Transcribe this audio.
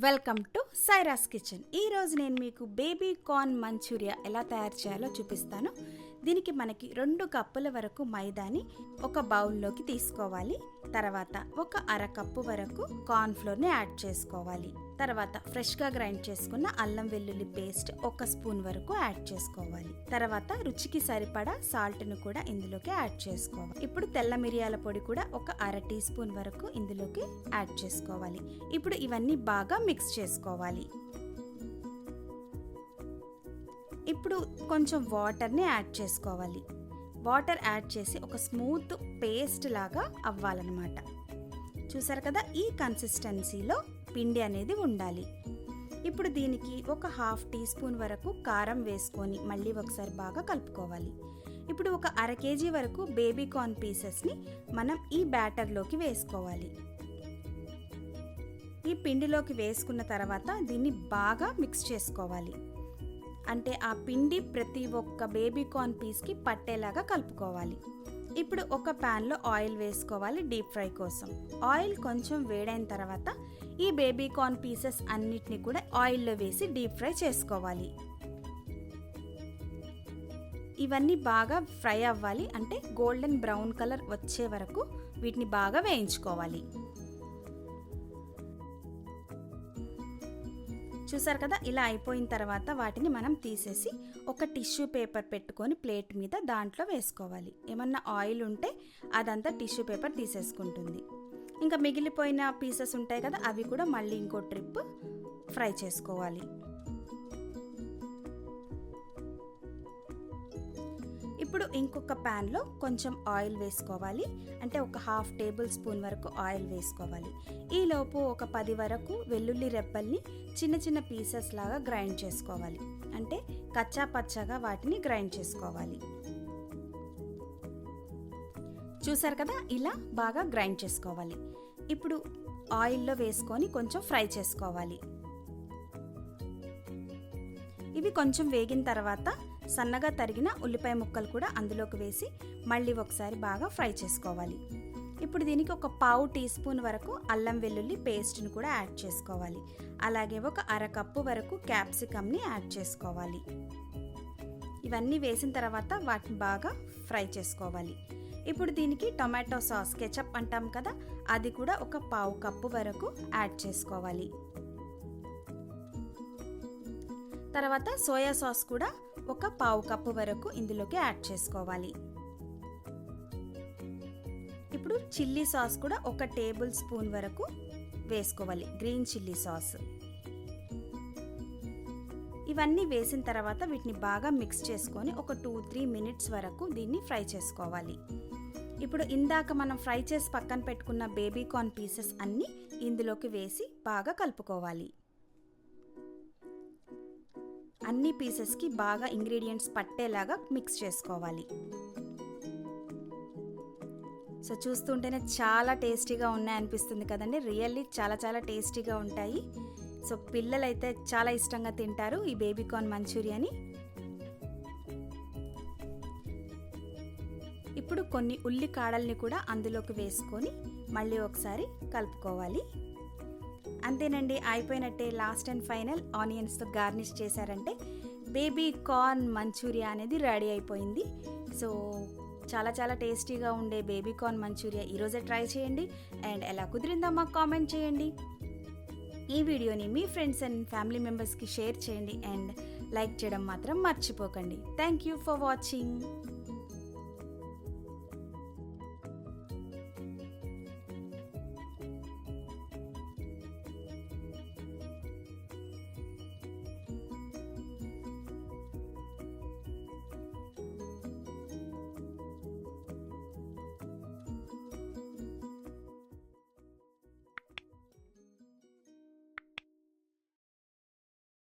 Welcome to సైరాస్ kitchen. ఈరోజు నేను మీకు బేబీ కార్న్ మంచూరియా ఎలా తయారు చేయాలో చూపిస్తాను. దీనికి మనకి 2 కప్పుల వరకు మైదాని ఒక బౌల్లోకి తీసుకోవాలి. తర్వాత ఒక అరకప్పు వరకు కార్న్ ఫ్లోర్ని యాడ్ చేసుకోవాలి. తర్వాత ఫ్రెష్గా గ్రైండ్ చేసుకున్న అల్లం వెల్లుల్లి పేస్ట్ 1 స్పూన్ వరకు యాడ్ చేసుకోవాలి. తర్వాత రుచికి సరిపడా సాల్ట్ను కూడా ఇందులోకి యాడ్ చేసుకోవాలి. ఇప్పుడు తెల్ల మిరియాల పొడి కూడా ఒక అర టీ స్పూన్ వరకు ఇందులోకి యాడ్ చేసుకోవాలి. ఇప్పుడు ఇవన్నీ బాగా మిక్స్ చేసుకోవాలి. ఇప్పుడు కొంచెం వాటర్ని యాడ్ చేసుకోవాలి. వాటర్ యాడ్ చేసి ఒక స్మూత్ పేస్ట్ లాగా అవ్వాలన్నమాట. చూసారు కదా, ఈ కన్సిస్టెన్సీలో పిండి అనేది ఉండాలి. ఇప్పుడు దీనికి ఒక హాఫ్ టీ స్పూన్ వరకు కారం వేసుకొని మళ్ళీ ఒకసారి బాగా కలుపుకోవాలి. ఇప్పుడు ఒక అర కేజీ వరకు బేబీ కార్న్ పీసెస్ని మనం ఈ బ్యాటర్లోకి వేసుకోవాలి. ఈ పిండిలోకి వేసుకున్న తర్వాత దీన్ని బాగా మిక్స్ చేసుకోవాలి. అంటే ఆ పిండి ప్రతి ఒక్క బేబీ కార్న్ పీస్కి పట్టేలాగా కలుపుకోవాలి. ఇప్పుడు ఒక ప్యాన్లో ఆయిల్ వేసుకోవాలి డీప్ ఫ్రై కోసం. ఆయిల్ కొంచెం వేడైన తర్వాత ఈ బేబీ కార్న్ పీసెస్ అన్నిటిని కూడా ఆయిల్లో వేసి డీప్ ఫ్రై చేసుకోవాలి. ఇవన్నీ బాగా ఫ్రై అవ్వాలి, అంటే గోల్డెన్ బ్రౌన్ కలర్ వచ్చే వరకు వీటిని బాగా వేయించుకోవాలి. చూసారు కదా, ఇలా అయిపోయిన తర్వాత వాటిని మనం తీసేసి ఒక టిష్యూ పేపర్ పెట్టుకొని ప్లేట్ మీద దాంట్లో వేసుకోవాలి. ఏమన్నా ఆయిల్ ఉంటే అదంతా టిష్యూ పేపర్ తీసేసుకుంటుంది. ఇంకా మిగిలిపోయిన పీసెస్ ఉంటాయి కదా, అవి కూడా మళ్ళీ ఇంకో ట్రిప్ ఫ్రై చేసుకోవాలి. ఇప్పుడు ఇంకొక ప్యాన్లో కొంచెం ఆయిల్ వేసుకోవాలి, అంటే ఒక హాఫ్ టేబుల్ స్పూన్ వరకు ఆయిల్ వేసుకోవాలి. ఈలోపు ఒక 10 వరకు వెల్లుల్లి రెబ్బల్ని చిన్న చిన్న పీసెస్ లాగా గ్రైండ్ చేసుకోవాలి, అంటే కచ్చా పచ్చగా వాటిని గ్రైండ్ చేసుకోవాలి. చూసారు కదా, ఇలా బాగా గ్రైండ్ చేసుకోవాలి. ఇప్పుడు ఆయిల్లో వేసుకొని కొంచెం ఫ్రై చేసుకోవాలి. ఇవి కొంచెం వేగిన తర్వాత సన్నగా తరిగిన ఉల్లిపాయ ముక్కలు కూడా అందులోకి వేసి మళ్ళీ ఒకసారి బాగా ఫ్రై చేసుకోవాలి. ఇప్పుడు దీనికి ఒక పావు టీ స్పూన్ వరకు అల్లం వెల్లుల్లి పేస్ట్ని కూడా యాడ్ చేసుకోవాలి. అలాగే ఒక అరకప్పు వరకు క్యాప్సికమ్ని యాడ్ చేసుకోవాలి. ఇవన్నీ వేసిన తర్వాత వాటిని బాగా ఫ్రై చేసుకోవాలి. ఇప్పుడు దీనికి టొమాటో సాస్, కెచప్ అంటాం కదా, అది కూడా ఒక పావు కప్పు వరకు యాడ్ చేసుకోవాలి. తర్వాత సోయా సాస్ కూడా ఒక పావు కప్పు వరకు ఇందులోకి యాడ్ చేసుకోవాలి. ఇప్పుడు చిల్లీ సాస్ కూడా ఒక టేబుల్ స్పూన్ వరకు వేసుకోవాలి, గ్రీన్ చిల్లీ సాస్. ఇవన్నీ వేసిన తర్వాత వీటిని బాగా మిక్స్ చేసుకొని ఒక 2-3 మినిట్స్ వరకు దీన్ని ఫ్రై చేసుకోవాలి. ఇప్పుడు ఇందాక మనం ఫ్రై చేసి పక్కన పెట్టుకున్న బేబీ కార్న్ పీసెస్ అన్నీ ఇందులోకి వేసి బాగా కలుపుకోవాలి. అన్ని పీసెస్కి బాగా ఇంగ్రీడియంట్స్ పట్టేలాగా మిక్స్ చేసుకోవాలి. సో చూస్తుంటేనే చాలా టేస్టీగా ఉన్నాయనిపిస్తుంది కదండి. రియల్లీ చాలా చాలా టేస్టీగా ఉంటాయి. సో పిల్లలైతే చాలా ఇష్టంగా తింటారు ఈ బేబీ కార్న్ మంచూరియాని. ఇప్పుడు కొన్ని ఉల్లి కాడల్ని కూడా అందులోకి వేసుకొని మళ్ళీ ఒకసారి కలుపుకోవాలి. అంతేనండి, అయిపోయినట్టే. లాస్ట్ అండ్ ఫైనల్ ఆనియన్స్తో గార్నిష్ చేశారంటే బేబీ కార్న్ మంచూరియా అనేది రెడీ అయిపోయింది. సో చాలా చాలా టేస్టీగా ఉండే బేబీ కార్న్ మంచూరియా ఈరోజే ట్రై చేయండి. అండ్ ఎలా కుదిరిందో మాకు కామెంట్ చేయండి. ఈ వీడియోని మీ ఫ్రెండ్స్ అండ్ ఫ్యామిలీ మెంబర్స్కి షేర్ చేయండి అండ్ లైక్ చేయడం మాత్రం మర్చిపోకండి. Thank you for watching.